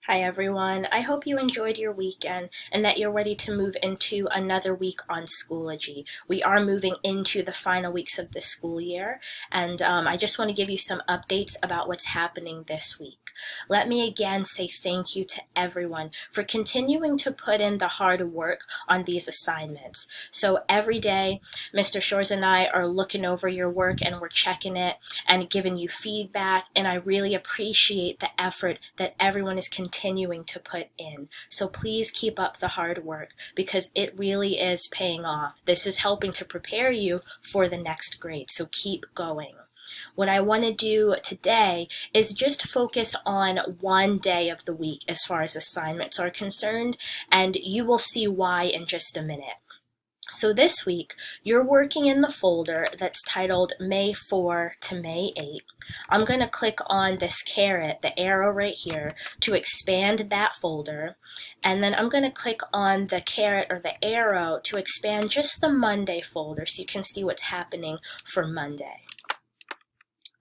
Hi everyone. I hope you enjoyed your weekend and that you're ready to move into another week on Schoology. We are moving into the final weeks of the school year, and I just want to give you some updates about what's happening this week. Let me again say thank you to everyone for continuing to put in the hard work on these assignments. So every day, Mr. Shores and I are looking over your work and we're checking it and giving you feedback, and I really appreciate the effort that everyone is continuing to put in. So please keep up the hard work because it really is paying off. This is helping to prepare you for the next grade, so keep going. What I want to do today is just focus on one day of the week as far as assignments are concerned, and you will see why in just a minute. So this week, you're working in the folder that's titled May 4 to May 8. I'm going to click on this caret, the arrow right here, to expand that folder. And then I'm going to click on the caret or the arrow to expand just the Monday folder so you can see what's happening for Monday.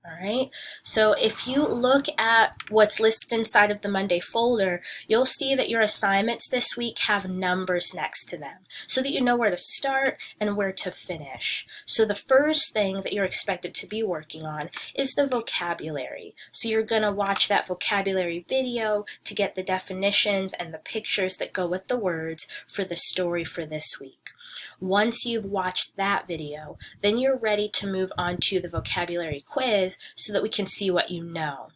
All right, so if you look at what's listed inside of the Monday folder, you'll see that your assignments this week have numbers next to them so that you know where to start and where to finish. So the first thing that you're expected to be working on is the vocabulary. So you're going to watch that vocabulary video to get the definitions and the pictures that go with the words for the story for this week. Once you've watched that video, then you're ready to move on to the vocabulary quiz so that we can see what you know.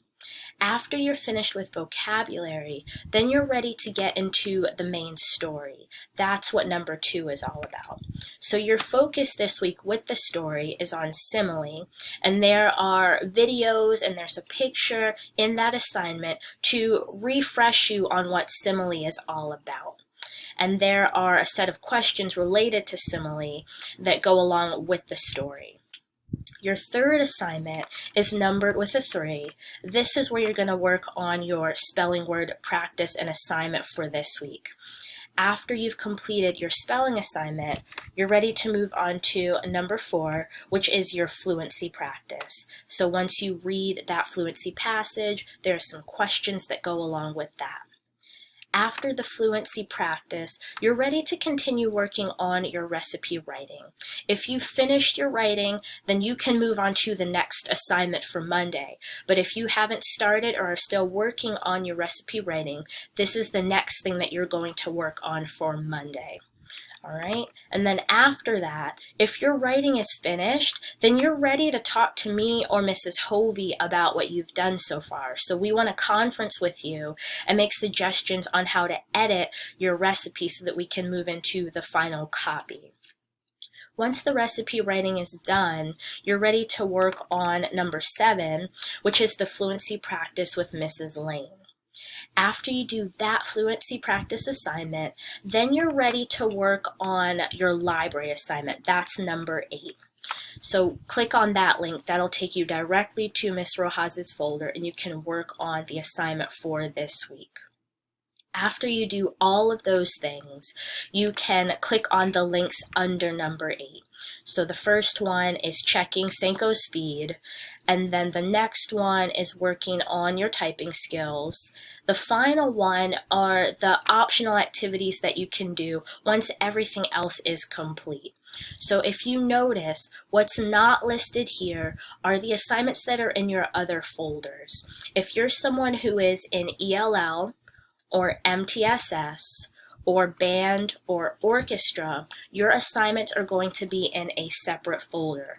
After you're finished with vocabulary, then you're ready to get into the main story. That's what number 2 is all about. So your focus this week with the story is on simile, and there are videos and there's a picture in that assignment to refresh you on what simile is all about. And there are a set of questions related to simile that go along with the story. Your third assignment is numbered with a 3. This is where you're going to work on your spelling word practice and assignment for this week. After you've completed your spelling assignment, you're ready to move on to number 4, which is your fluency practice. So once you read that fluency passage, there are some questions that go along with that. After the fluency practice, you're ready to continue working on your recipe writing. If you've finished your writing, then you can move on to the next assignment for Monday. But if you haven't started or are still working on your recipe writing, this is the next thing that you're going to work on for Monday. All right, and then after that, if your writing is finished, then you're ready to talk to me or Mrs. Hovey about what you've done so far. So we want to conference with you and make suggestions on how to edit your recipe so that we can move into the final copy. Once the recipe writing is done, you're ready to work on number 7, which is the fluency practice with Mrs. Lane. After you do that fluency practice assignment, then you're ready to work on your library assignment. That's number 8. So click on that link. That'll take you directly to Ms. Rojas's folder and you can work on the assignment for this week. After you do all of those things, you can click on the links under number 8. So the first one is checking Senko speed, and then the next one is working on your typing skills. The final one are the optional activities that you can do once everything else is complete. So if you notice, what's not listed here are the assignments that are in your other folders. If you're someone who is in ELL, or MTSS, or band, or orchestra, your assignments are going to be in a separate folder.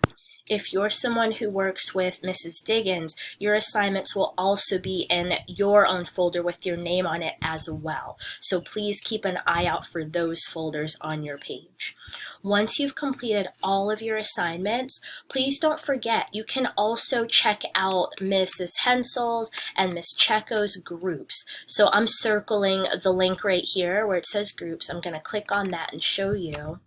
If you're someone who works with Mrs. Diggins, your assignments will also be in your own folder with your name on it as well. So please keep an eye out for those folders on your page. Once you've completed all of your assignments, please don't forget you can also check out Mrs. Hensel's and Miss Checo's groups. So I'm circling the link right here where it says groups. I'm going to click on that and show you.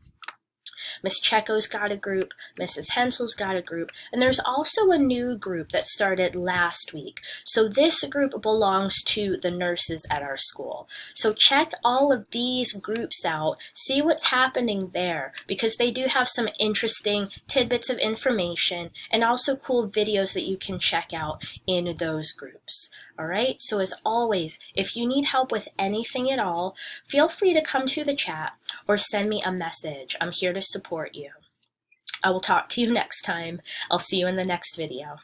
Miss Checo's got a group, Mrs. Hensel's got a group, and there's also a new group that started last week. So this group belongs to the nurses at our school. So check all of these groups out, see what's happening there, because they do have some interesting tidbits of information and also cool videos that you can check out in those groups. All right, so as always, if you need help with anything at all, feel free to come to the chat or send me a message. I'm here to support you. I will talk to you next time. I'll see you in the next video.